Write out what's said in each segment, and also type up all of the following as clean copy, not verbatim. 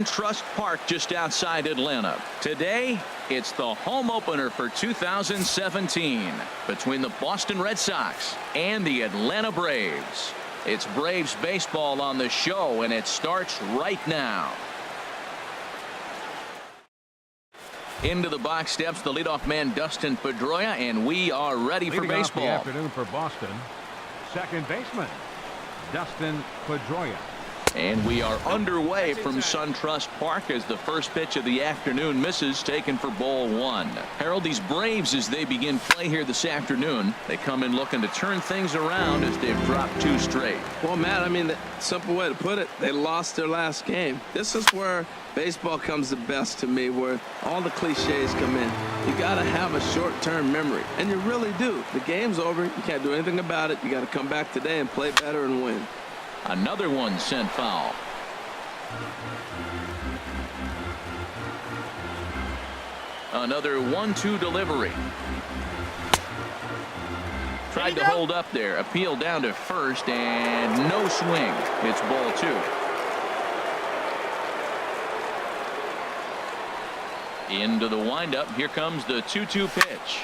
Trust Park just outside Atlanta. Today, it's the home opener for 2017 between the Boston Red Sox and the Atlanta Braves. It's Braves baseball on the show, and it starts right now. Into the box steps the leadoff man Dustin Pedroia, and we are ready for baseball. Leading off the afternoon for Boston, second baseman Dustin Pedroia. And we are underway from SunTrust Park as the first pitch of the afternoon misses, taken for ball one. Harold, these Braves, as they begin play here this afternoon, they come in looking to turn things around as they've dropped two straight. Well, Matt, I mean, the simple way to put it, they lost their last game. This is where baseball comes the best to me, where all the cliches come in. You got to have a short-term memory, and you really do. The game's over. You can't do anything about it. You got to come back today and play better and win. Another one sent foul. Another 1-2 delivery. Tried to hold up there. Appeal down to first, and no swing. It's ball two. Into the windup. Here comes the 2-2 pitch.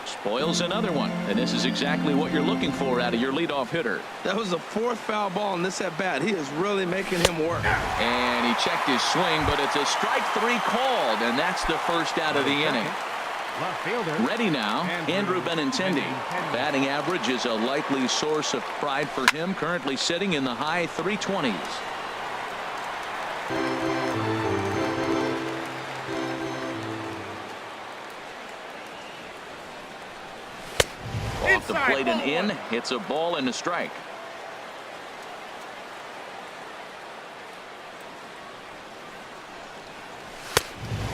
Spoils another one, and this is exactly what you're looking for out of your leadoff hitter. That was the fourth foul ball in this at bat. He is really making him work. And he checked his swing, but it's a strike three called, and that's the first out of the inning. Ready now, Andrew Benintendi. Batting average is a likely source of pride for him, currently sitting in the high 320s. Off the plate and in. It's a ball and a strike.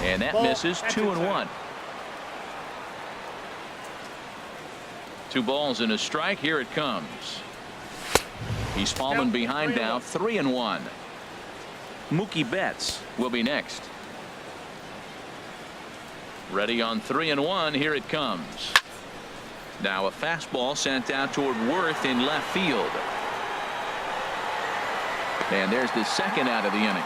And that misses. 2-1. 2 balls and a strike. Here it comes. He's fallen behind now. 3-1. Mookie Betts will be next. Ready on 3-1. Here it comes. Now a fastball sent out toward Worth in left field. And there's the second out of the inning.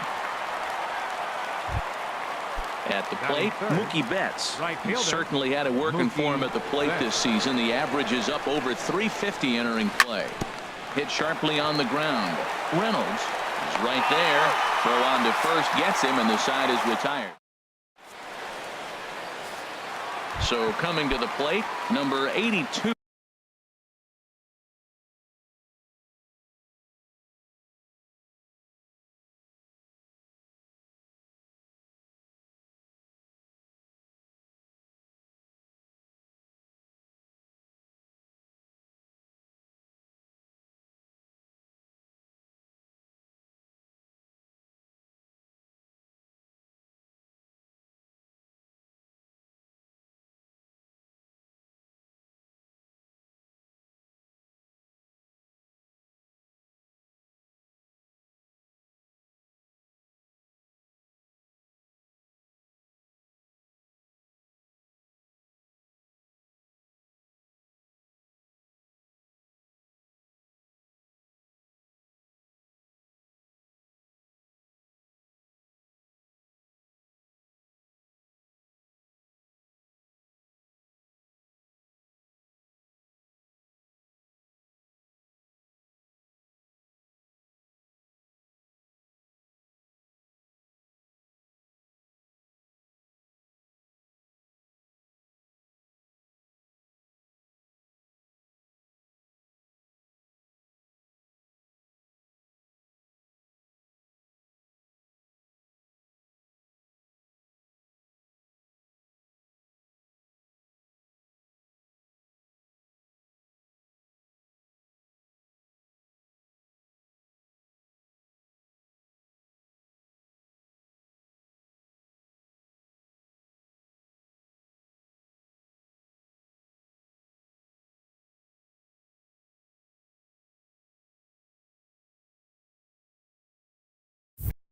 At the plate, Mookie Betts. He certainly had it working for him at the plate this season. The average is up over 350 entering play. Hit sharply on the ground. Reynolds is right there. Throw on to first gets him, and the side is retired. So coming to the plate, number 82.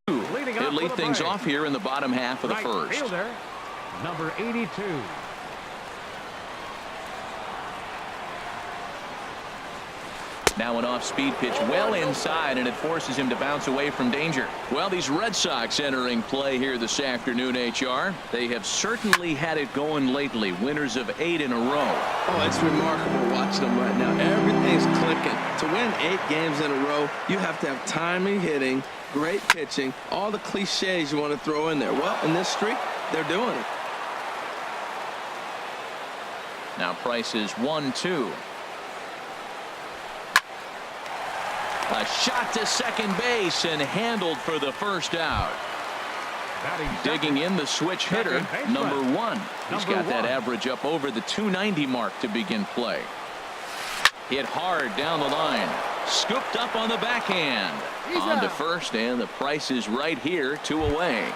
He'll lead things off here in the bottom half of the first. Fielder, number 82. Now an off-speed pitch well inside, and it forces him to bounce away from danger. Well, these Red Sox entering play here this afternoon, HR. They have certainly had it going lately. Winners of 8 in a row. Oh, it's remarkable watching them right now. Everything's clicking. To win 8 games in a row, you have to have timely hitting, great pitching, all the cliches you want to throw in there. Well, in this streak, they're doing it. Now Price is 1-2. A shot to second base and handled for the first out. Digging in the switch hitter, number 1. He's got that average up over the 290 mark to begin play. Hit hard down the line. Scooped up on the backhand. On to first, and the Price is right here, 2 away.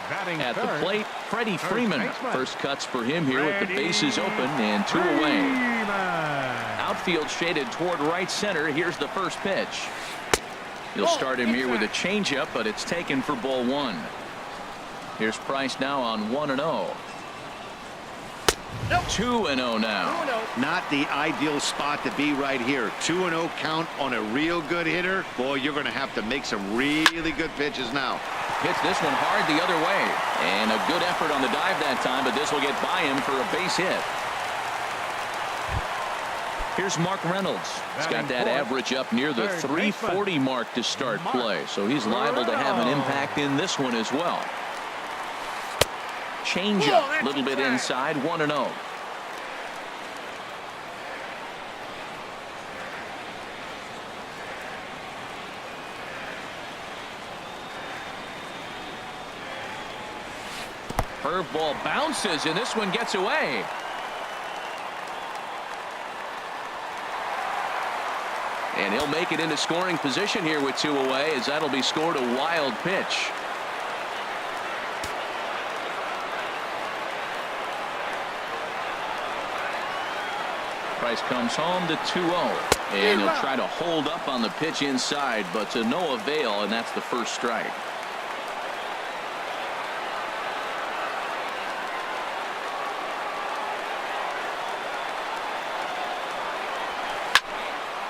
At the plate, Freddie Freeman. First cuts for him here with the bases open and 2 away. Outfield shaded toward right center. Here's the first pitch. He'll start him here with a changeup, but it's taken for ball 1. Here's Price now on 1-0. 2-0 now. Not the ideal spot to be right here. 2-0 count on a real good hitter. Boy, you're going to have to make some really good pitches now. Hits this one hard the other way. And a good effort on the dive that time, but this will get by him for a base hit. Here's Mark Reynolds. He's got that average up near the 340 mark to start play, so he's liable to have an impact in this one as well. Change up a little bit inside, 1-0. Curveball bounces, and this one gets away. And he'll make it into scoring position here with 2 away, as that'll be scored a wild pitch. Price comes home to 2-0. And he'll try to hold up on the pitch inside, but to no avail, and that's the first strike.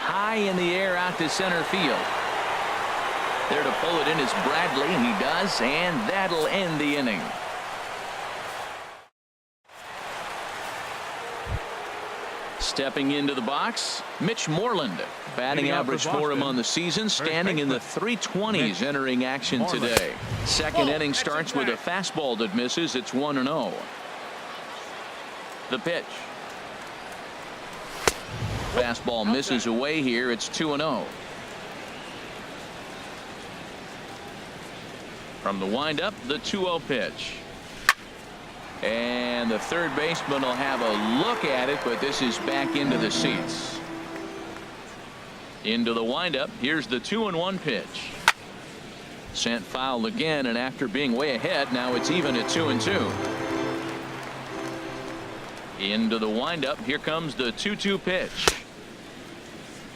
High in the air out to center field. There to pull it in is Bradley, and he does, and that'll end the inning. Stepping into the box, Mitch Moreland. Batting average for him on the season, standing in the 320s entering action today. Second inning starts with a fastball that misses. It's 1-0. The pitch. Fastball misses away here. It's 2-0. From the windup, the 2-0 pitch. And the third baseman will have a look at it, but this is back into the seats. Into the windup. Here's the 2-1 pitch. Sent foul again, and after being way ahead, now it's even at 2-2. Into the windup. Here comes the 2-2 pitch.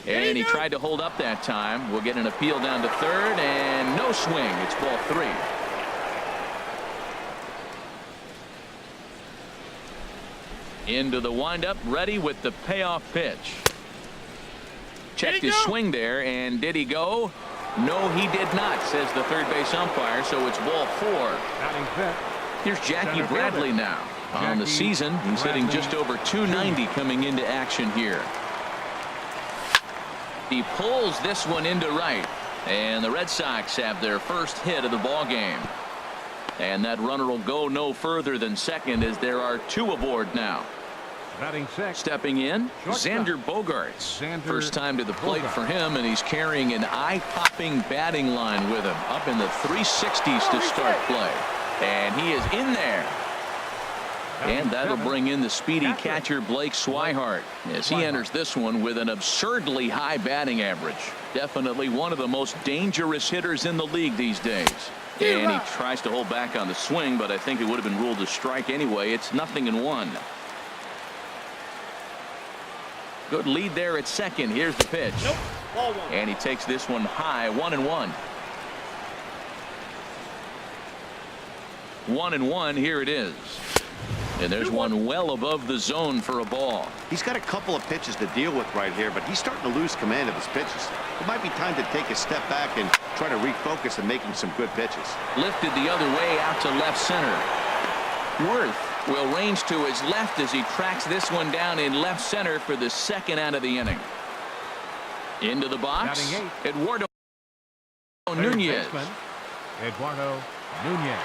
And he tried to hold up that time. We'll get an appeal down to third, and no swing. It's ball 3. Into the windup, ready with the payoff pitch. Checked his swing there, and did he go? No, he did not, says the third base umpire, so it's ball 4. Here's Jackie Bradley now. On the season, he's hitting just over 290 coming into action here. He pulls this one into right, and the Red Sox have their first hit of the ball game. And that runner will go no further than second, as there are 2 aboard now. Stepping in, Xander Bogaerts. First time to the plate for him, and he's carrying an eye-popping batting line with him, up in the 360s to start play. And he is in there. And that'll bring in the speedy catcher Blake Swihart as he enters this one with an absurdly high batting average. Definitely one of the most dangerous hitters in the league these days. And he tries to hold back on the swing, but I think it would have been ruled a strike anyway. It's 0-1. Good lead there at second. Here's the pitch. And he takes this one high, 1-1. 1-1. Here it is. And there's one well above the zone for a ball. He's got a couple of pitches to deal with right here, but he's starting to lose command of his pitches. It might be time to take a step back and try to refocus and making some good pitches. Lifted the other way out to left center. Worth will range to his left as he tracks this one down in left center for the second out of the inning. Into the box, Eduardo Nunez. Eduardo Nunez.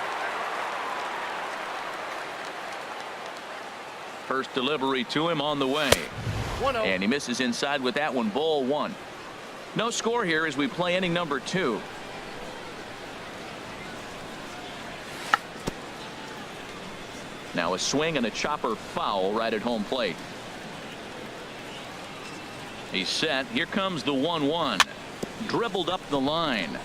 First delivery to him on the way. And he misses inside with that one. Ball one. No score here as we play inning number 2. Now a swing and a chopper foul right at home plate. He's set. Here comes the 1-1. Dribbled up the line.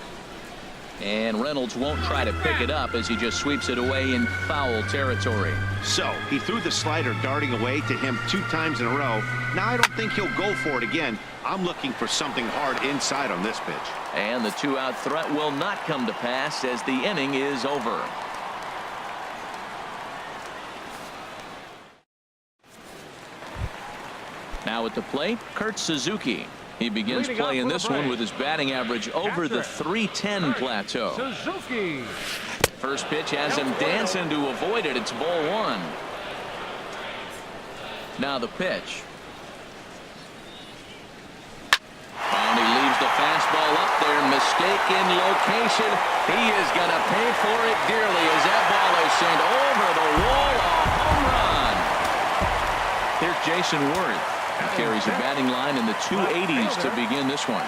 And Reynolds won't try to pick it up as he just sweeps it away in foul territory. So he threw the slider darting away to him 2 times in a row. Now I don't think he'll go for it again. I'm looking for something hard inside on this pitch. And the 2-out threat will not come to pass as the inning is over. Now at the plate, Kurt Suzuki. He begins playing this one with his batting average over the .310 plateau. Suzuki. First pitch has him dancing to avoid it. It's ball one. Now the pitch. And he leaves the fastball up there. Mistaken location. He is going to pay for it dearly as that ball is sent over the wall. A home run. Here's Jason Worth. He carries a batting line in the 280s to begin this one.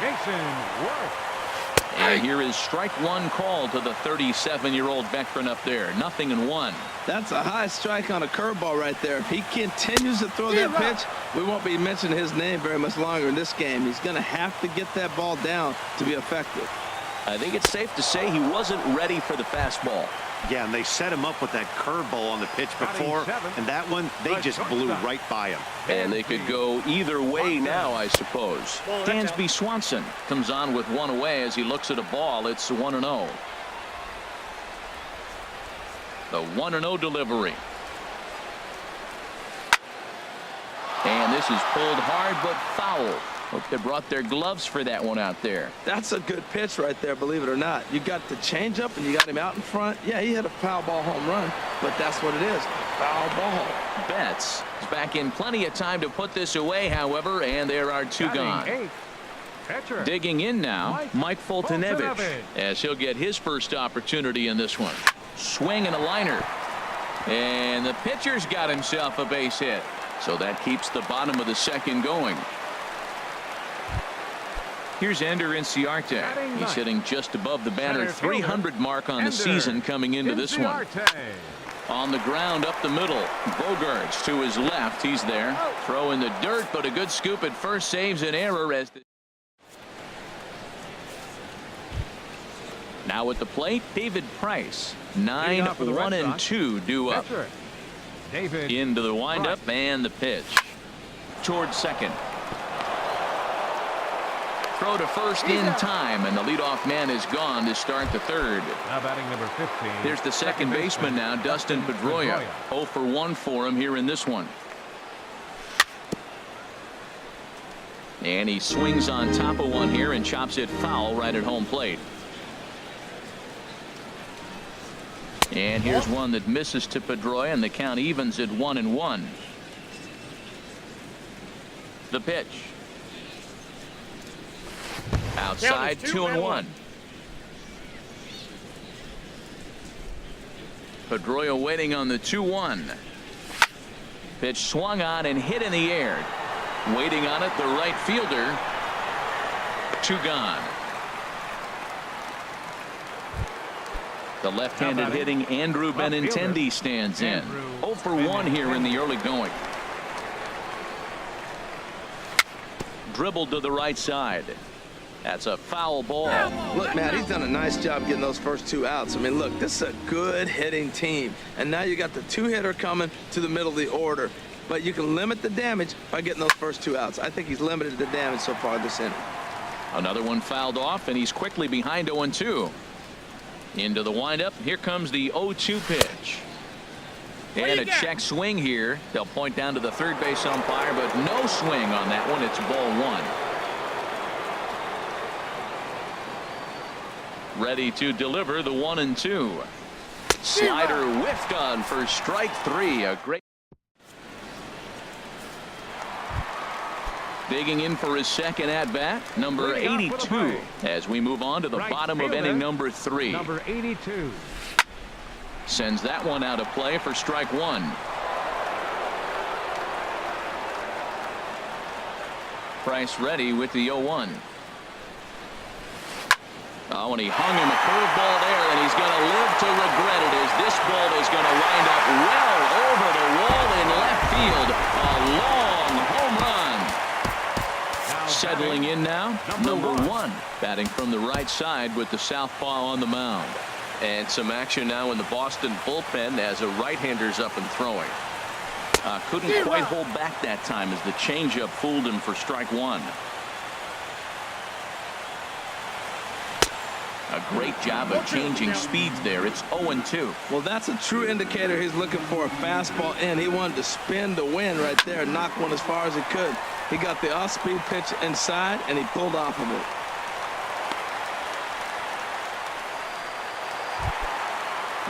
And here is strike one call to the 37-year-old veteran up there. 0-1. That's a high strike on a curveball right there. If he continues to throw that pitch, we won't be mentioning his name very much longer in this game. He's going to have to get that ball down to be effective. I think it's safe to say he wasn't ready for the fastball. Yeah, and they set him up with that curveball on the pitch before, and that one, they just blew right by him. And they could go either way now, I suppose. Dansby Swanson comes on with one away as he looks at a ball. It's 1-0. The 1-0 delivery. And this is pulled hard but foul. Hope they brought their gloves for that one out there. That's a good pitch right there, believe it or not. You got the changeup and you got him out in front. Yeah, he had a foul ball home run, but that's what it is. Foul ball. Betts is back in plenty of time to put this away, however, and there are 2 gone. Digging in now, Mike Foltynewicz, as he'll get his first opportunity in this one. Swing and a liner. And the pitcher's got himself a base hit. So that keeps the bottom of the second going. Here's Ender Inciarte. He's hitting just above the banner 300 mark on the season coming into this one. On the ground up the middle. Bogarts to his left. He's there. Throw in the dirt, but a good scoop at first saves an error as the now at the plate, David Price. 9-1-2 due up. Into the windup and the pitch. Towards second. Throw to first in time, and the leadoff man is gone to start the third. Now batting number 15. There's the second baseman now, Dustin Pedroia. 0 for 1 for him here in this one. And he swings on top of one here and chops it foul right at home plate. And here's one that misses to Pedroia, and the count evens at 1-1. The pitch. Outside, 2-1. Pedroia waiting on the 2-1. Pitch swung on and hit in the air. Waiting on it, the right fielder. 2 gone. The left-handed hitting Andrew Benintendi stands in. 0 for 1 here in the early going. Dribbled to the right side. That's a foul ball. Look, Matt, he's done a nice job getting those first 2 outs. I mean, look, this is a good hitting team. And now you got the 2-hitter coming to the middle of the order. But you can limit the damage by getting those first 2 outs. I think he's limited the damage so far this inning. Another one fouled off, and he's quickly behind 0-2. Into the windup. Here comes the 0-2 pitch. And a check swing here. They'll point down to the third base umpire, but no swing on that one. It's ball one. Ready to deliver the 1-2. Slider whiffed on for strike three. A great. Digging in for his second at bat, number 82, as we move on to the bottom of inning number 3. Number 82. Sends that one out of play for strike one. Price ready with the 0-1. Oh, and he hung him a curveball there, and he's going to live to regret it as this ball is going to wind up well over the wall in left field. A long home run. Settling in now, number one, batting from the right side with the southpaw on the mound. And some action now in the Boston bullpen as a right-hander's up and throwing. Couldn't quite hold back that time as the changeup fooled him for strike one. A great job of changing speeds there. It's 0-2. Well, that's a true indicator he's looking for a fastball in. He wanted to spin the wind right there, knock one as far as he could. He got the off-speed pitch inside, and he pulled off of it.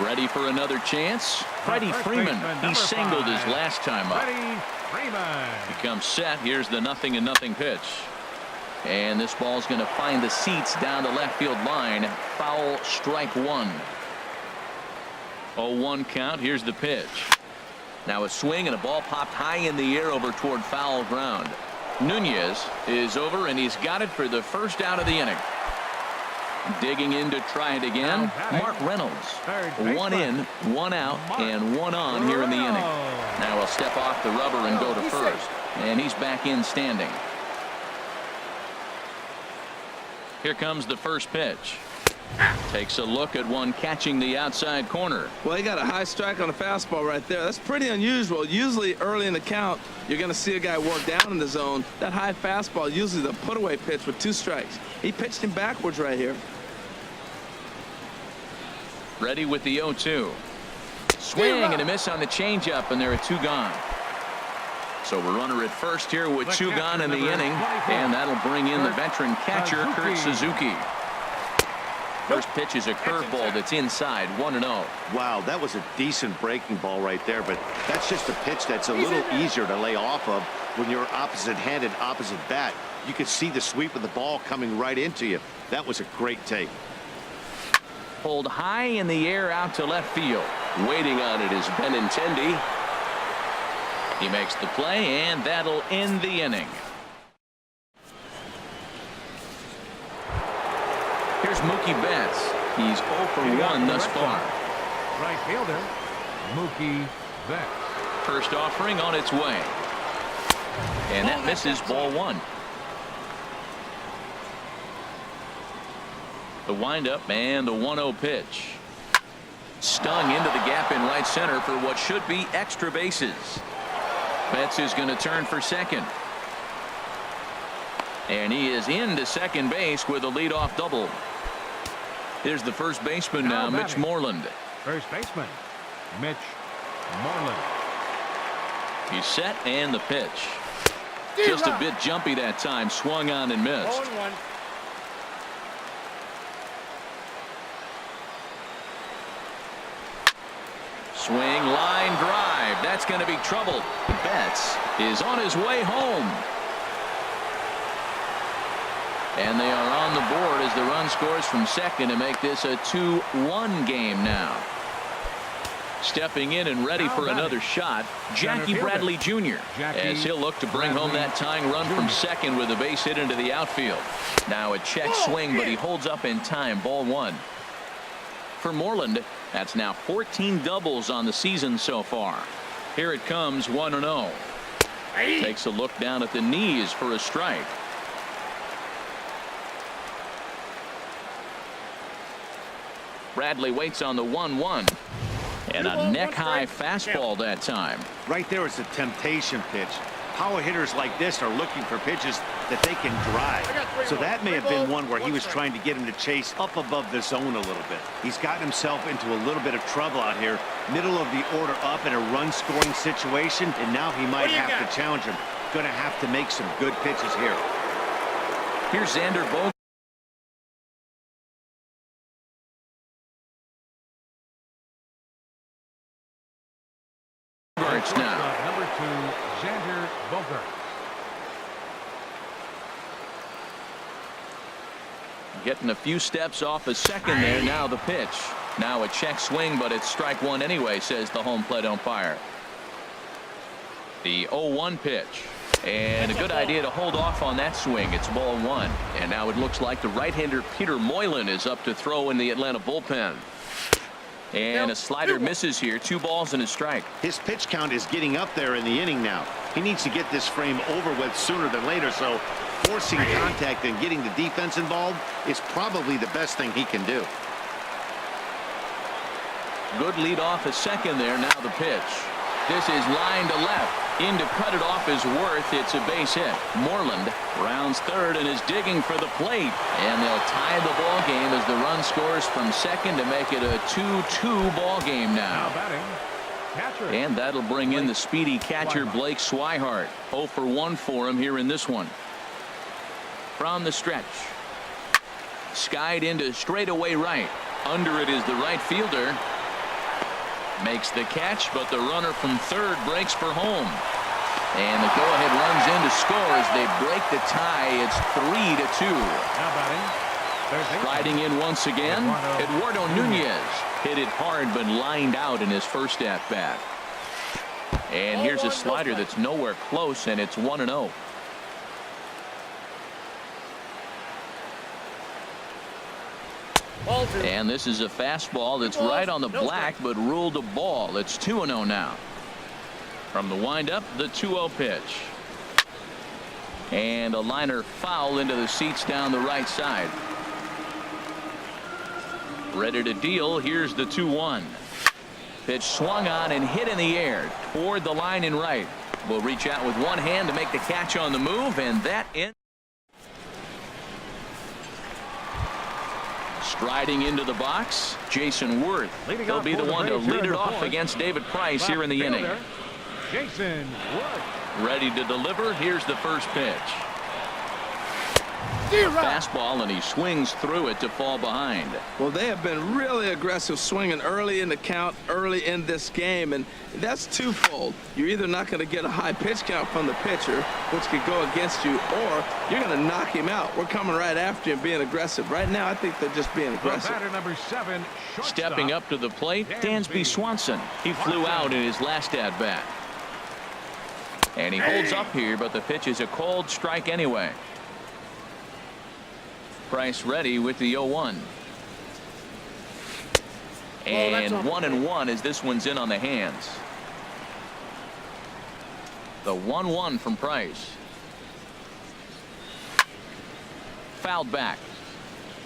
Ready for another chance. Freddie Freeman. He singled his last time up. Freddie Freeman. Becomes set. Here's the 0-0 pitch. And this ball's going to find the seats down the left field line. Foul, strike one. 0-1 count. Here's the pitch. Now a swing and a ball popped high in the air over toward foul ground. Nunez is over, and he's got it for the first out of the inning. Digging in to try it again, Mark Reynolds. One in, one out, and one on here in the inning. Now he'll step off the rubber and go to first. And he's back in standing. Here comes the first pitch. Takes a look at one catching the outside corner. Well, he got a high strike on a fastball right there. That's pretty unusual. Usually early in the count, you're going to see a guy work down in the zone. That high fastball, usually the put-away pitch with 2 strikes. He pitched him backwards right here. Ready with the 0-2. Swing and a miss on the changeup, and there are 2 gone. So we're runner at first here with 2 gone in the inning, and that'll bring in the veteran catcher, Kurt Suzuki. First pitch is a curveball that's inside, 1-0. Wow, that was a decent breaking ball right there, but that's just a pitch that's a little easier to lay off of when you're opposite-handed, opposite bat. You could see the sweep of the ball coming right into you. That was a great take. Pulled high in the air out to left field. Waiting on it is Benintendi. He makes the play, and that'll end the inning. Here's Mookie Betts. He's 0 for 1 thus far. Right fielder, Mookie Betts. First offering on its way. And that misses, ball one. The windup and the 1-0 pitch. Stung into the gap in right center for what should be extra bases. Betts is going to turn for second. And he is into second base with a leadoff double. Here's the first baseman now, Mitch Moreland. First baseman, Mitch Moreland. He's set, and the pitch. Just a bit jumpy that time. Swung on and missed. 0-1. Swing, line drive. That's going to be trouble. Betts is on his way home. And they are on the board as the run scores from second to make this a 2-1 game now. Stepping in and ready for another shot, Jackie Bradley Jr. as he'll look to bring home that tying run from second with a base hit into the outfield. Now a check swing, but he holds up in time. Ball one. For Moreland, that's now 14 doubles on the season so far. Here it comes, 1-0. Takes a look down at the knees for a strike. Bradley waits on the 1-1. And a neck-high fastball that time. Right there is a temptation pitch. Power hitters like this are looking for pitches that they can drive. So that may have been one where he was trying to get him to chase up above the zone a little bit. He's gotten himself into a little bit of trouble out here. Middle of the order up in a run-scoring situation, and now he might have to challenge him. Going to have to make some good pitches here. Here's Xander Bogaerts. Now. Number 2, Xander Bogaerts. Getting a few steps off a second there. Now the pitch. Now a check swing, but it's strike one anyway, says the home plate umpire. The 0-1 pitch. And a good idea to hold off on that swing. It's ball one. And now it looks like the right-hander Peter Moylan is up to throw in the Atlanta bullpen. And a slider misses here. 2 balls and a strike. His pitch count is getting up there in the inning now. He needs to get this frame over with sooner than later, so forcing contact and getting the defense involved is probably the best thing he can do. Good lead off a second there. Now the pitch. This is line to left. In to cut it off is Worth. It's a base hit. Moreland rounds third and is digging for the plate. And they'll tie the ball game as the run scores from second to make it a 2-2 ball game now. And that'll bring in the speedy catcher Blake Swihart. 0 for 1 for him here in this one. From the stretch. Skied into straightaway right. Under it is the right fielder. Makes the catch, but the runner from third breaks for home. And the go-ahead runs in to score as they break the tie. It's 3-2. Sliding in once again, Eduardo Nunez hit it hard but lined out in his first at-bat. And here's a slider that's nowhere close, and it's 1-0. And this is a fastball that's right on the black but ruled a ball. It's 2-0 now. From the windup, the 2-0 pitch. And a liner foul into the seats down the right side. Ready to deal. Here's the 2-1. Pitch swung on and hit in the air toward the line and right. Will reach out with one hand to make the catch on the move, and that ends. Striding into the box, Jason Worth. He'll be the one to lead it off against David Price here in the inning. Jason Worth. Ready to deliver. Here's the first pitch. Fastball, and he swings through it to fall behind. Well, they have been really aggressive swinging early in the count, early in this game, and that's twofold. You're either not going to get a high pitch count from the pitcher, which could go against you, or you're going to knock him out. We're coming right after him, being aggressive. Right now, I think they're just being aggressive. Batter number 7, stepping up to the plate, Dansby Swanson. He flew out in his last at-bat. And he holds up here, but the pitch is a cold strike anyway. Price ready with the 0-1. And 1-1 as this one's in on the hands. The 1-1 from Price. Fouled back.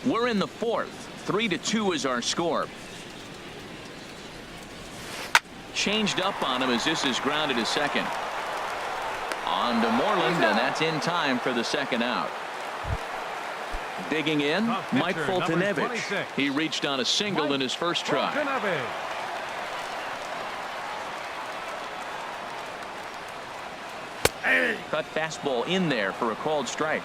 We're in the fourth. 3-2 is our score. Changed up on him as this is grounded to second. On to Moreland, and that's in time for the second out. Digging in, Mike Foltynewicz. He reached on a single in his first try. Cut fastball in there for a called strike.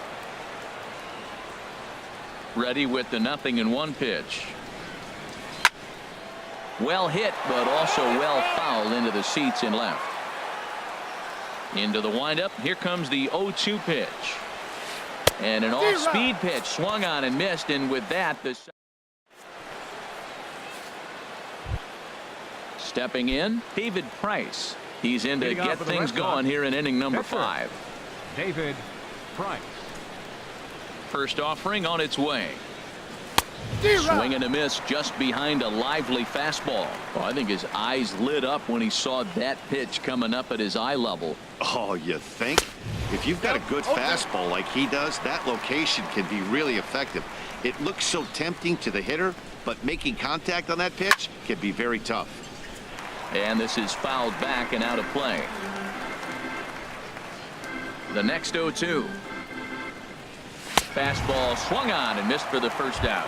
Ready with the 0-1 pitch. Well hit, but also well fouled into the seats in left. Into the windup. Here comes the 0-2 pitch. And an off-speed pitch swung on and missed, and with that, the stepping in, David Price. He's in to get things going here in inning number 5. David Price. First offering on its way. Swing and a miss just behind a lively fastball. Well, I think his eyes lit up when he saw that pitch coming up at his eye level. Oh, you think? If you've got a good fastball like he does, that location can be really effective. It looks so tempting to the hitter, but making contact on that pitch can be very tough. And this is fouled back and out of play. The next 0-2. Fastball swung on and missed for the first out.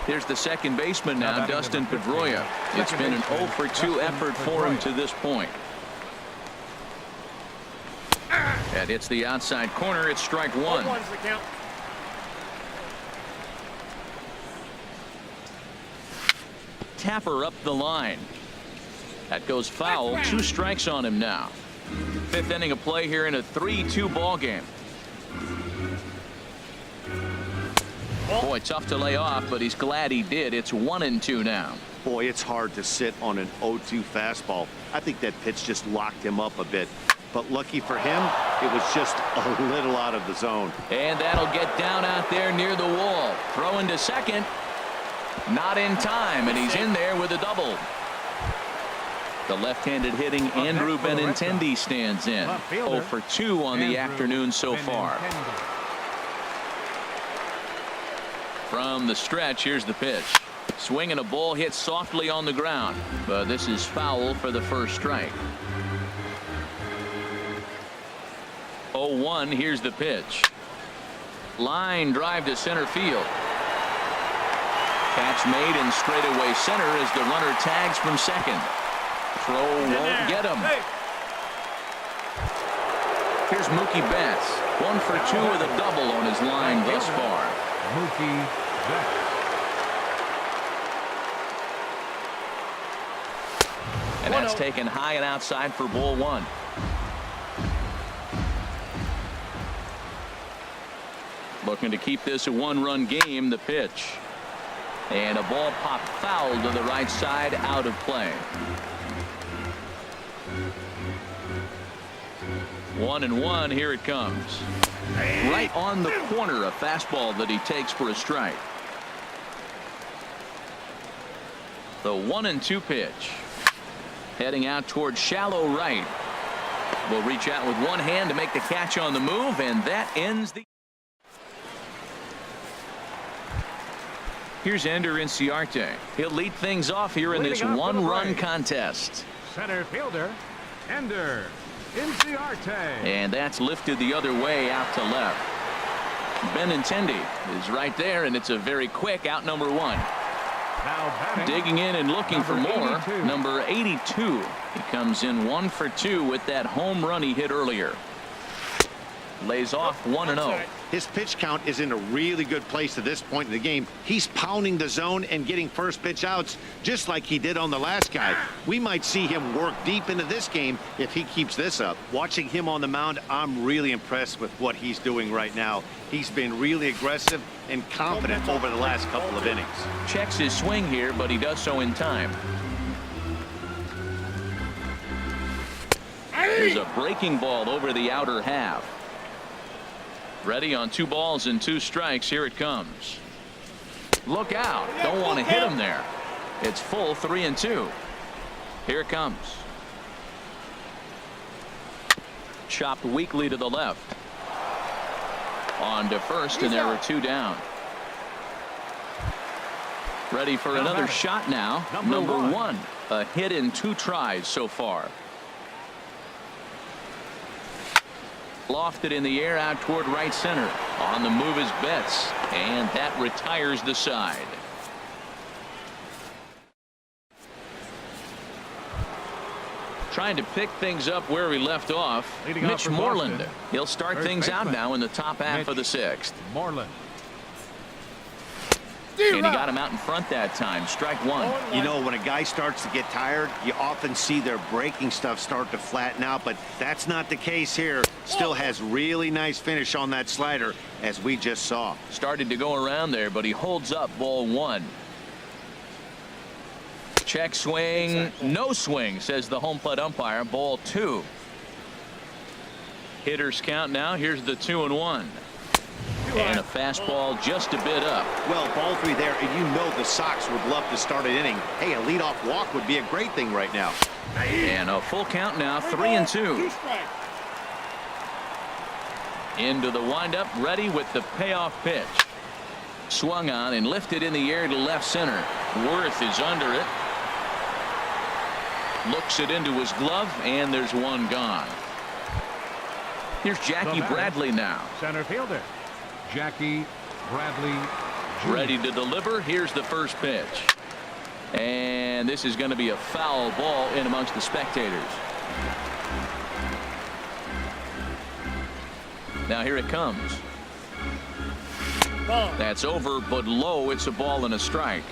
Here's the second baseman now, Dustin Pedroia. It's been an 0-for-2 effort for him to this point. That hits the outside corner. It's strike one. Tapper up the line. That goes foul. 2 strikes on him now. Fifth inning of play here in a 3-2 ball game. Boy, tough to lay off, but he's glad he did. It's 1-2 now. Boy, it's hard to sit on an 0-2 fastball. I think that pitch just locked him up a bit. But lucky for him, it was just a little out of the zone. And that'll get down out there near the wall. Throwing to second. Not in time, and he's in there with a double. The left-handed hitting Andrew Benintendi stands in. 0-for-2 on the afternoon so far. From the stretch, here's the pitch. Swing and a ball hit softly on the ground, but this is foul for the first strike. 0-1, here's the pitch. Line drive to center field. Catch made in straightaway center as the runner tags from second. Throw won't get him. Here's Mookie Betts. 1-for-2 with a double on his line thus far. Mookie Betts. And that's taken high and outside for ball one. Looking to keep this a 1-run game. The pitch. And a ball popped foul to the right side, out of play. 1-1, here it comes. Right on the corner, a fastball that he takes for a strike. The 1-2 pitch. Heading out towards shallow right. Will reach out with one hand to make the catch on the move, and that ends the. Here's Ender Inciarte. He'll lead things off here in this 1-run contest. Center fielder, Ender Inciarte. And that's lifted the other way out to left. Benintendi is right there, and it's a very quick out number 1. Now batting, digging in and looking for more. 82. Number 82. He comes in 1-for-2 with that home run he hit earlier. Lays off 1-0. His pitch count is in a really good place at this point in the game. He's pounding the zone and getting first pitch outs just like he did on the last guy. We might see him work deep into this game if he keeps this up. Watching him on the mound, I'm really impressed with what he's doing right now. He's been really aggressive and confident over the last couple of innings. Checks his swing here, but he does so in time. There's a breaking ball over the outer half. Ready on 2 balls and 2 strikes. Here it comes. Look out. Don't want to hit him there. It's full 3-2. Here it comes. Chopped weakly to the left. On to first, and there are 2 down. Ready for another shot now. Number 1. A hit in 2 tries so far. Lofted in the air out toward right center. On the move is Betts, and that retires the side. Trying to pick things up where we left off. Mitch Moreland. He'll start things out now in the top half of the 6th. Moreland. And he got him out in front that time. Strike 1. You know, when a guy starts to get tired, you often see their breaking stuff start to flatten out, but that's not the case here. Still has really nice finish on that slider, as we just saw. Started to go around there, but he holds up ball 1. Check swing. No swing, says the home plate umpire. Ball 2. Hitters count now. Here's the 2-1. And a fastball just a bit up. Well, ball 3 there, and you know the Sox would love to start an inning. Hey, a leadoff walk would be a great thing right now. And a full count now, 3-2. Into the windup, ready with the payoff pitch. Swung on and lifted in the air to left center. Worth is under it. Looks it into his glove, and there's 1 gone. Here's Jackie Bradley now. Center fielder, Jackie Bradley Jr. Ready to deliver. Here's the first pitch. And this is going to be a foul ball in amongst the spectators. Now here it comes. That's over, but low. It's a ball and a strike.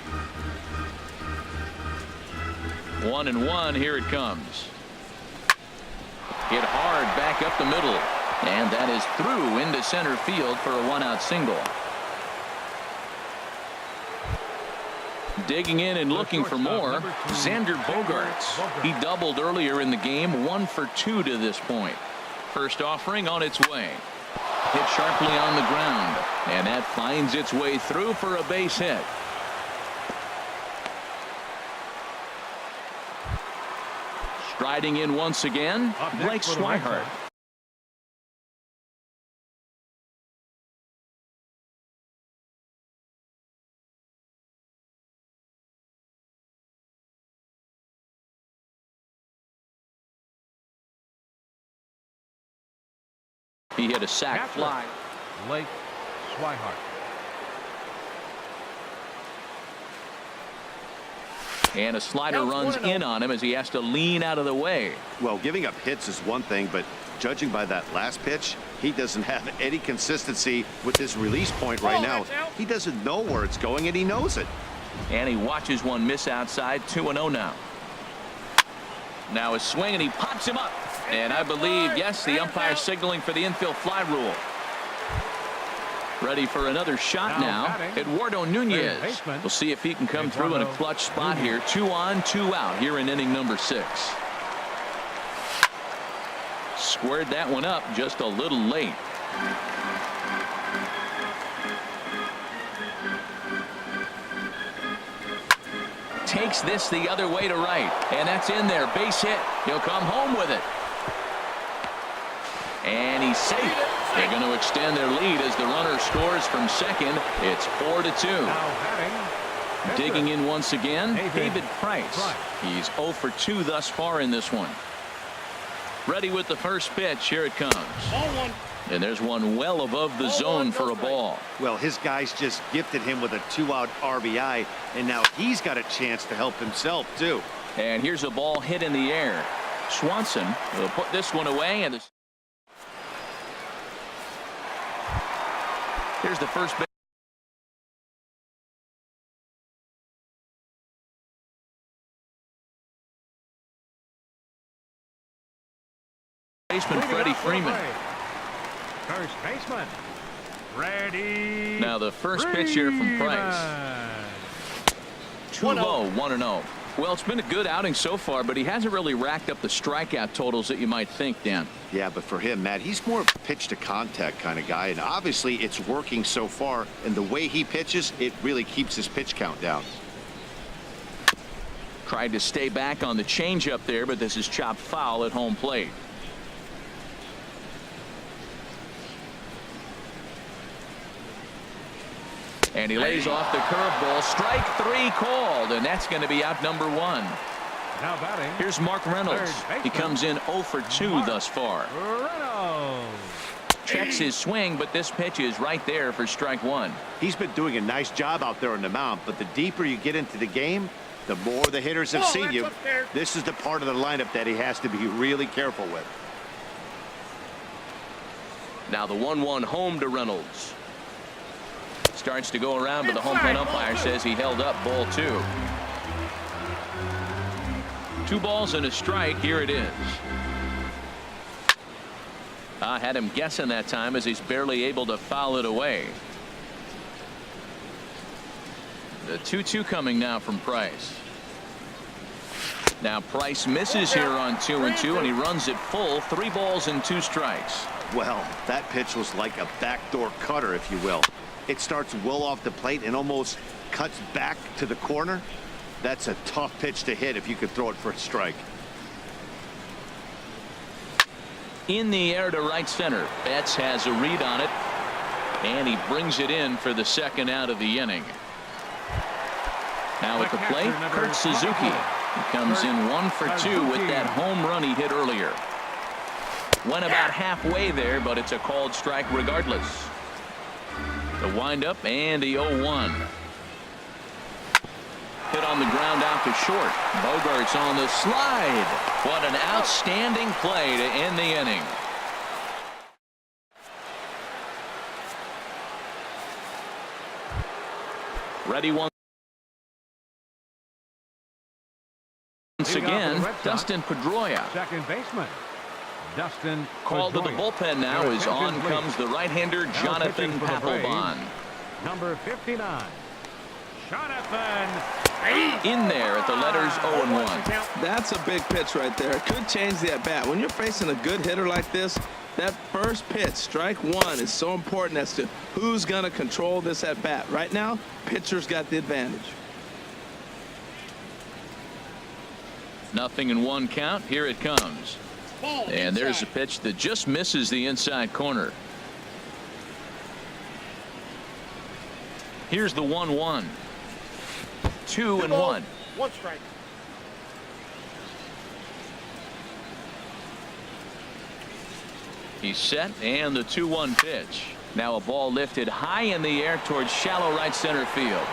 1-1. Here it comes. Hit hard back up the middle. And that is through into center field for a one-out single. Digging in and looking for more, Xander Bogaerts. He doubled earlier in the game, 1 for 2 to this point. First offering on its way. Hit sharply on the ground, and that finds its way through for a base hit. Striding in once again, Blake Swihart. He hit a sac fly. Blake Swihart. And a slider runs in on him as he has to lean out of the way. Well, giving up hits is one thing, but judging by that last pitch, he doesn't have any consistency with his release point right now. He doesn't know where it's going, and he knows it. And he watches one miss outside. 2-0 now. Now a swing, and he pops him up. And I believe, yes, the umpire signaling for the infield fly rule. Ready for another shot now. Eduardo Nunez. We'll see if he can come through in a clutch spot here. 2 on, 2 out here in inning number 6. Squared that one up just a little late. Takes this the other way to right. And that's in there. Base hit. He'll come home with it. And he's safe. They're going to extend their lead as the runner scores from second. It's 4-2. Digging in once again, David Price. He's 0 for 2 thus far in this one. Ready with the first pitch. Here it comes. And there's one well above the zone for a ball. Well, his guys just gifted him with a 2-out RBI, and now he's got a chance to help himself, too. And here's a ball hit in the air. Swanson will put this one away, and here's the first baseman, Freddie Freeman. First baseman, Freddie. Now the first pitch here from Price. Too low, 1-0. Well, it's been a good outing so far, but he hasn't really racked up the strikeout totals that you might think, Dan. Yeah, but for him, Matt, he's more of a pitch to contact kind of guy, and obviously it's working so far, and the way he pitches, it really keeps his pitch count down. Tried to stay back on the changeup there, but this is chopped foul at home plate. And he lays off the curveball. Strike 3 called, and that's going to be out number 1. Now batting. Here's Mark Reynolds. He comes in 0 for 2 thus far. Checks his swing, but this pitch is right there for strike 1. He's been doing a nice job out there on the mound, but the deeper you get into the game, the more the hitters have seen you. This is the part of the lineup that he has to be really careful with. Now the 1-1 home to Reynolds. Starts to go around, but the home plate umpire says he held up ball 2. 2 balls and a strike. Here it is. I had him guessing that time as he's barely able to foul it away. The 2-2 coming now from Price. Now Price misses here on 2-2, and he runs it full. 3 balls and 2 strikes. Well, that pitch was like a backdoor cutter, if you will. It starts well off the plate and almost cuts back to the corner. That's a tough pitch to hit if you could throw it for a strike. In the air to right center. Betts has a read on it, and he brings it in for the second out of the inning. Now at the plate, Kurt Suzuki. He comes in 1 for 2 with that home run he hit earlier. Went about halfway there, but it's a called strike regardless. The windup and the 0-1. Hit on the ground out to short. Bogart's on the slide. What an outstanding play to end the inning. Ready once again, Dustin Pedroia. Second baseman, Dustin Called to the bullpen now as on comes the right-hander Jonathan Papelbon. Number 59, Jonathan. In there at the letters 0-1. That's a big pitch right there. It could change the at-bat. When you're facing a good hitter like this, that first pitch, strike one, is so important as to who's going to control this at-bat. Right now, pitcher's got the advantage. 0-1 count. Here it comes. And there's a pitch that just misses the inside corner. Here's the 1-1. 2-1. One strike. He's set, and the 2-1 pitch. Now a ball lifted high in the air towards shallow right center field.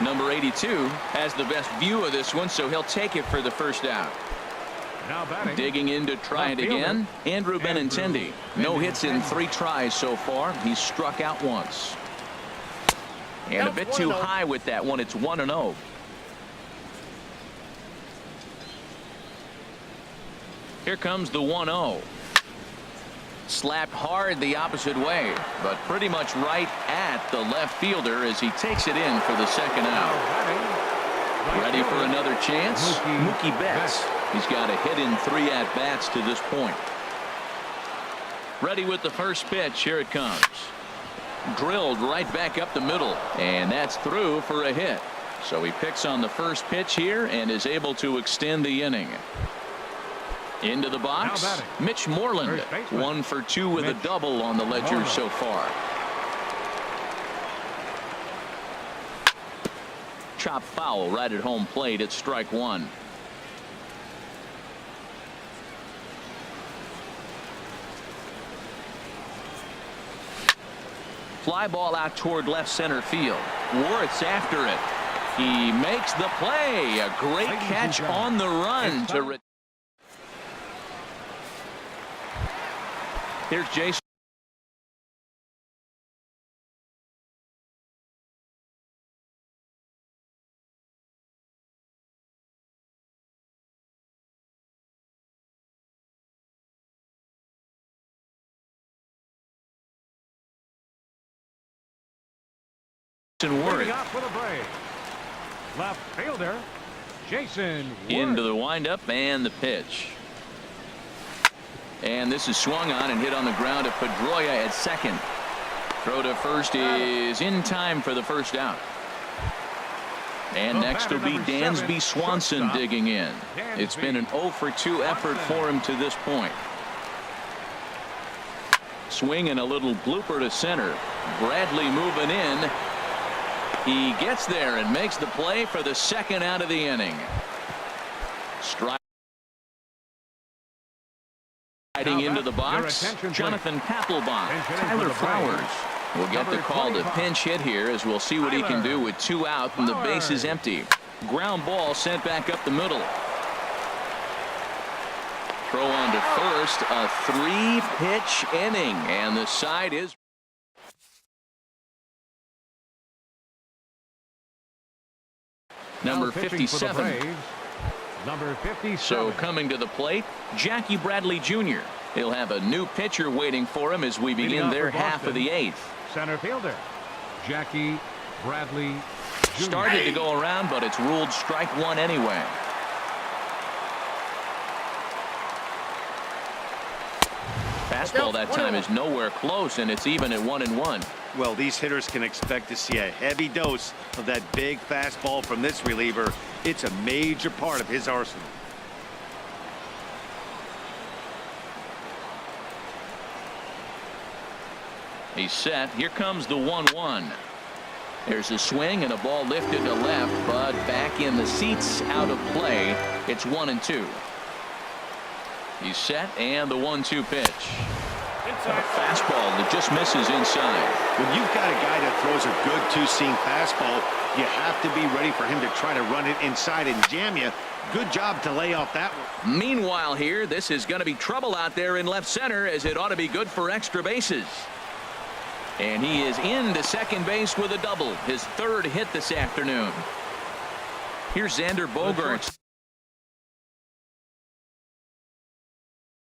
Number 82 has the best view of this one, so he'll take it for the first out. Now batting. Digging in to try it again, Andrew Benintendi. No hits in 3 tries so far. He's struck out once. And a bit too high with that one. It's 1-0. Here comes the 1-0. Slapped hard the opposite way, but pretty much right at the left fielder as he takes it in for the second out. Ready for another chance? Mookie Betts. He's got a hit in 3 at-bats to this point. Ready with the first pitch. Here it comes. Drilled right back up the middle, and that's through for a hit. So he picks on the first pitch here and is able to extend the inning. Into the box, Mitch Moreland, 1 for 2 with a double on the ledger so far. Chop foul right at home plate at strike 1. Fly ball out toward left center field. Werth's after it. He makes the play. A great catch on the run to. Here's Jason. Worth. Left fielder Jason Into the windup and the pitch. And this is swung on and hit on the ground to Pedroia at second. Throw to first is in time for the first out. And next will be Dansby Swanson digging in. It's been an 0 for 2 effort for him to this point. Swing and a little blooper to center. Bradley moving in. He gets there and makes the play for the second out of the inning. Strike. Riding into the box, Jonathan Papelbon. Tyler Flowers will get the call to pinch hit here, as we'll see what he can do with 2 out and the base is empty. Ground ball sent back up the middle. Throw on to first, a 3-pitch inning, and the side is. Number 57. Number 57. So coming to the plate, Jackie Bradley Jr. He'll have a new pitcher waiting for him as we begin their half of the 8th. Center fielder Jackie Bradley Jr. Started to go around, but it's ruled strike 1 anyway. Fastball that time is nowhere close, and it's even at 1-1. Well, these hitters can expect to see a heavy dose of that big fastball from this reliever. It's a major part of his arsenal. He's set. Here comes the 1-1. There's a swing and a ball lifted to left, but back in the seats, out of play. It's 1-2. He's set, and the 1-2 pitch. A fastball that just misses inside. When you've got a guy that throws a good two-seam fastball, you have to be ready for him to try to run it inside and jam you. Good job to lay off that one. Meanwhile here, this is going to be trouble out there in left center, as it ought to be good for extra bases. And he is into second base with a double, his third hit this afternoon. Here's Xander Bogaerts.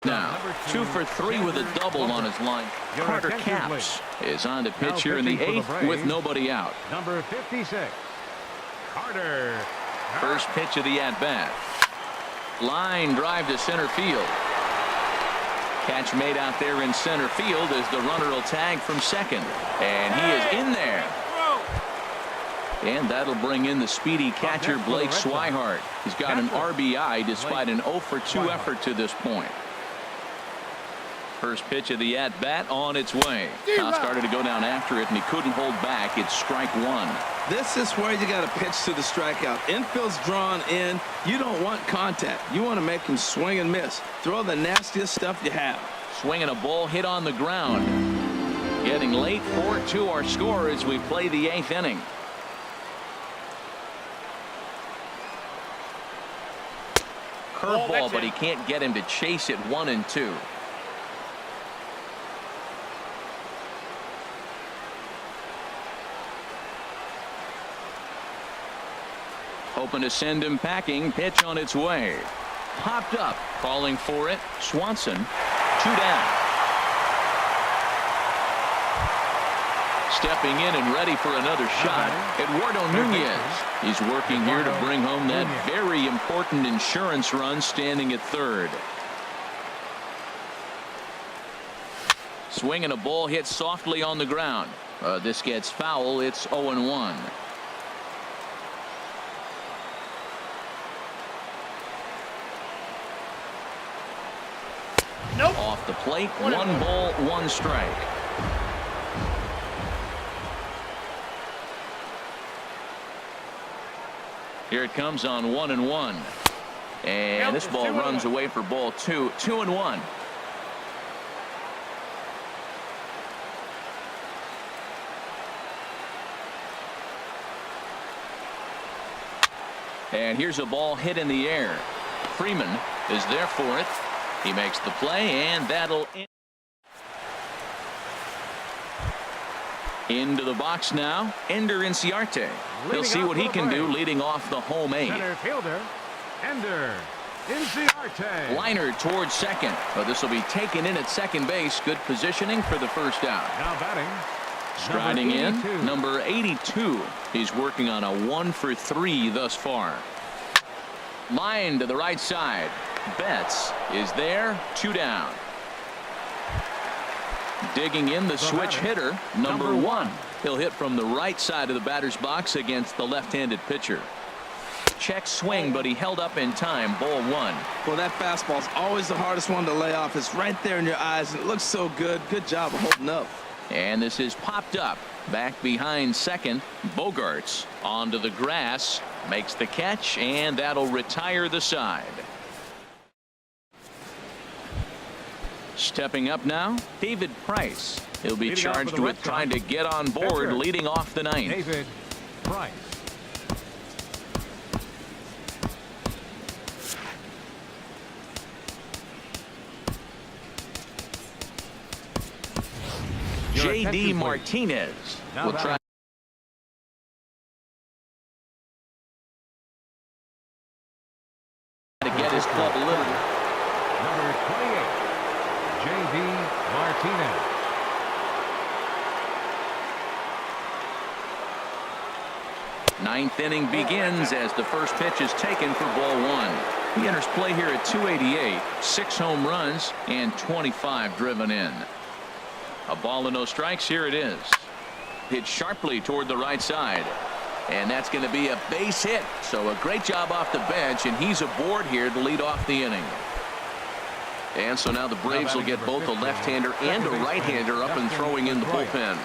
Now, 2 for 3 with a double on his line. Carter Capps is on the pitch here in the 8th with nobody out. Number 56, Carter. First pitch of the at-bat. Line drive to center field. Catch made out there in center field as the runner will tag from second. And he is in there. And that'll bring in the speedy catcher Blake Swihart. He's got an RBI despite an 0 for 2 effort to this point. First pitch of the at-bat on its way. Now started to go down after it, and he couldn't hold back. It's strike one. This is where you got to pitch to the strikeout. Infield's drawn in. You don't want contact. You want to make him swing and miss. Throw the nastiest stuff you have. Swinging a ball hit on the ground. Getting late, 4-2 our score as we play the 8th inning. Curveball, but he can't get him to chase it 1-2. Hoping to send him packing. Pitch on its way. Popped up. Calling for it. Swanson. 2 down. Stepping in and ready for another shot. Eduardo Nunez. He's working here to bring home that very important insurance run, standing at third. Swinging a ball hit softly on the ground. This gets foul. It's 0-1. Nope. Off the plate, 1 ball, 1 strike. Here it comes on 1-1. And this ball runs away for ball 2. 2-1. And here's a ball hit in the air. Freeman is there for it. He makes the play, and that'll into the box now. Ender Inciarte. He'll see what he can do leading off the home 8. Center fielder, Ender Inciarte. Liner towards second. This will be taken in at second base. Good positioning for the first out. Now batting. Striding in, number 82. He's working on a 1 for 3 thus far. Line to the right side. Betts is there. 2 down. Digging in the switch hitter, number 1. He'll hit from the right side of the batter's box against the left-handed pitcher. Check swing, but he held up in time. Ball 1. Well, that fastball's always the hardest one to lay off. It's right there in your eyes, and it looks so good. Good job of holding up. And this is popped up. Back behind second. Bogaerts onto the grass. Makes the catch, and that'll retire the side. Stepping up now, David Price. He'll be charged with trying to get on board, leading off the 9th. David Price. J.D. Martinez will try to get his club a little. Number 28, J.D. Martinez. Ninth inning begins as the first pitch is taken for ball 1. He enters play here at 288, 6 home runs and 25 driven in. A ball and no strikes. Here it is. Hit sharply toward the right side. And that's going to be a base hit. So a great job off the bench, and he's aboard here to lead off the inning. And so now the Braves will get both a left-hander and a right-hander up and throwing in the bullpen.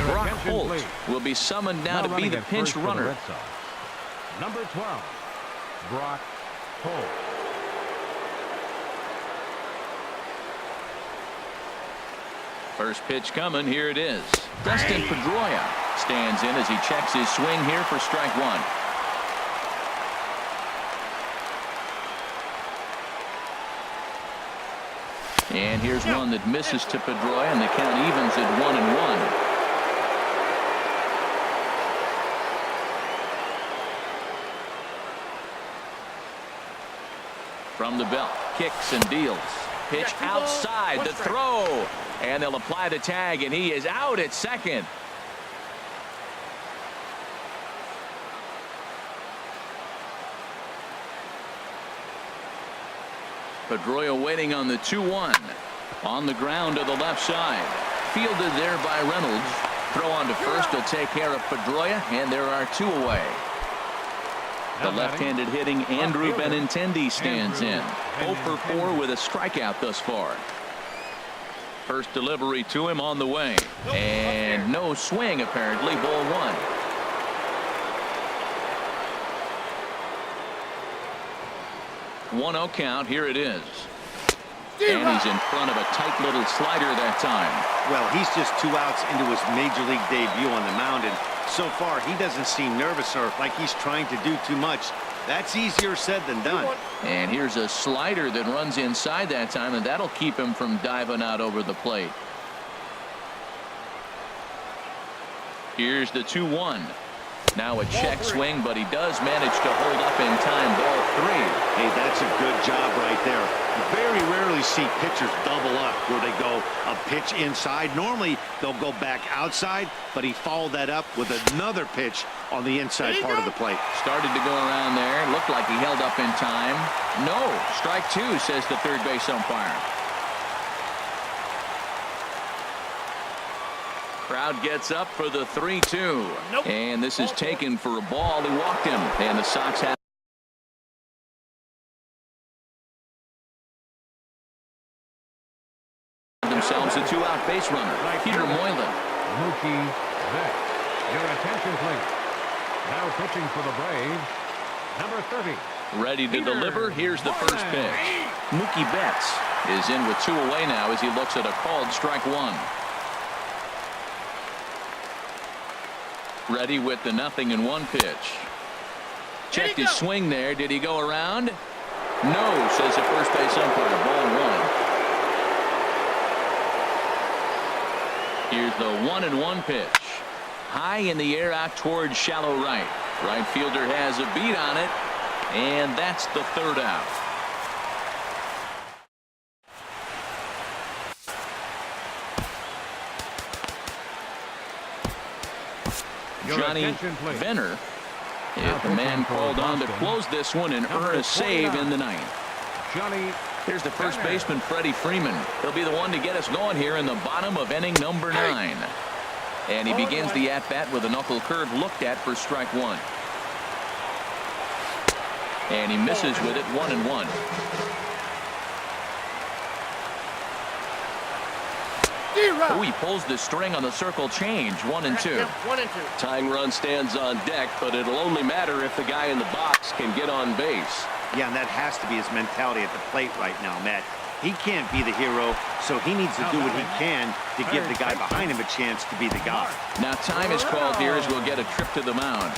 Brock attention, Holt please. will be summoned now to be running the at pinch first for the runner. Red Sox. Number 12, Brock Holt. First pitch coming. Here it is. Dustin Pedroia stands in as he checks his swing here for strike one. And here's one that misses to Pedroia, and the count evens at 1-1. From the belt, kicks and deals. Pitch outside, the throw, and they'll apply the tag, and he is out at second. Pedroia waiting on the 2-1. On the ground to the left side. Fielded there by Reynolds. Throw on to first will take care of Pedroia, and there are two away. The left-handed hitting Andrew Benintendi stands in. 0 for 4 with a strikeout thus far. First delivery to him on the way. And no swing apparently. Ball one. One-0 count. Here it is. And he's in front of a tight little slider that time. Well, he's just 2 outs into his major league debut on the mound, and so far he doesn't seem nervous or like he's trying to do too much. That's easier said than done. And here's a slider that runs inside that time, and that'll keep him from diving out over the plate. Here's the 2-1. Now a check swing, but he does manage to hold up in time. Ball 3. Hey, that's a good job right there. You very rarely see pitchers double up where they go a pitch inside. Normally they'll go back outside, but he followed that up with another pitch on the inside part of the plate. Started to go around there. Looked like he held up in time. No. Strike two, says the third base umpire. Crowd gets up for the 3-2. Nope. And this is taken for a ball. He walked him. And the Sox have themselves a 2-out base runner. Peter Moylan. Mookie Betts. Your attention, please. Now pitching for the Braves, number 30. Ready to deliver. Here's the first pitch. Mookie Betts is in with 2 away now as he looks at a called strike one. Ready with the 0-1 pitch. Checked his swing there. Did he go around? No, says the first base umpire. Ball one. Here's the 1-1 pitch. High in the air out towards shallow right. Right fielder has a beat on it, and that's the third out. Johnny Venner is the man called on to close this one and earn a save in the ninth. Here's the first baseman, Freddie Freeman. He'll be the one to get us going here in the bottom of inning number 9. And he begins the at-bat with a knuckle curve looked at for strike one. And he misses with it. 1-1. Oh, he pulls the string on the circle change. 1-2. Tying run stands on deck, but it'll only matter if the guy in the box can get on base. Yeah, and that has to be his mentality at the plate right now, Matt. He can't be the hero, so he needs to do what he can to give the guy behind him a chance to be the guy. Now time is called here as we'll get a trip to the mound.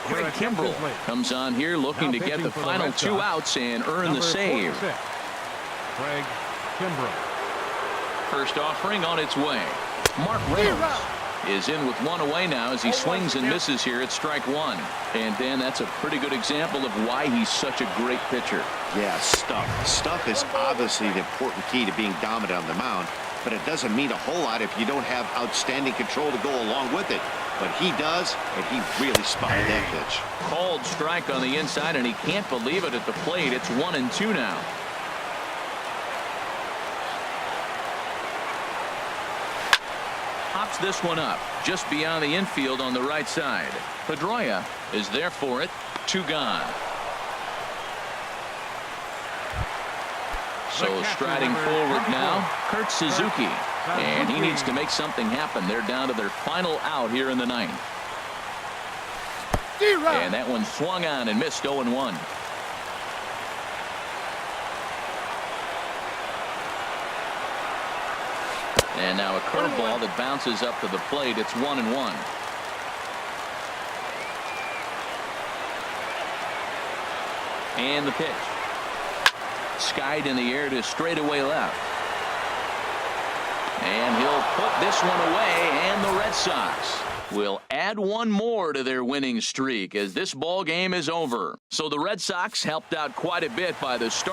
Craig Kimbrell comes on here looking to get the final 2 outs and earn the save. Craig Kimbrell. First offering on its way. Mark Reynolds is in with 1 away now as he swings and misses here at strike one. And Dan, that's a pretty good example of why he's such a great pitcher. Yeah, stuff. Stuff is obviously the important key to being dominant on the mound, but it doesn't mean a whole lot if you don't have outstanding control to go along with it. But he does, and he really spotted that pitch. Called strike on the inside, and he can't believe it at the plate. It's 1-2 now. pops this one up just beyond the infield on the right side. Pedroia is there for it. 2 gone. So striding forward now, Kurt Suzuki. And he needs to make something happen. They're down to their final out here in the 9th. And that one swung on and missed 0-1. And now a curveball that bounces up to the plate. It's 1-1. And the pitch. Skied in the air to straightaway left. And he'll put this one away, and the Red Sox will add one more to their winning streak as this ball game is over. So the Red Sox helped out quite a bit by the start.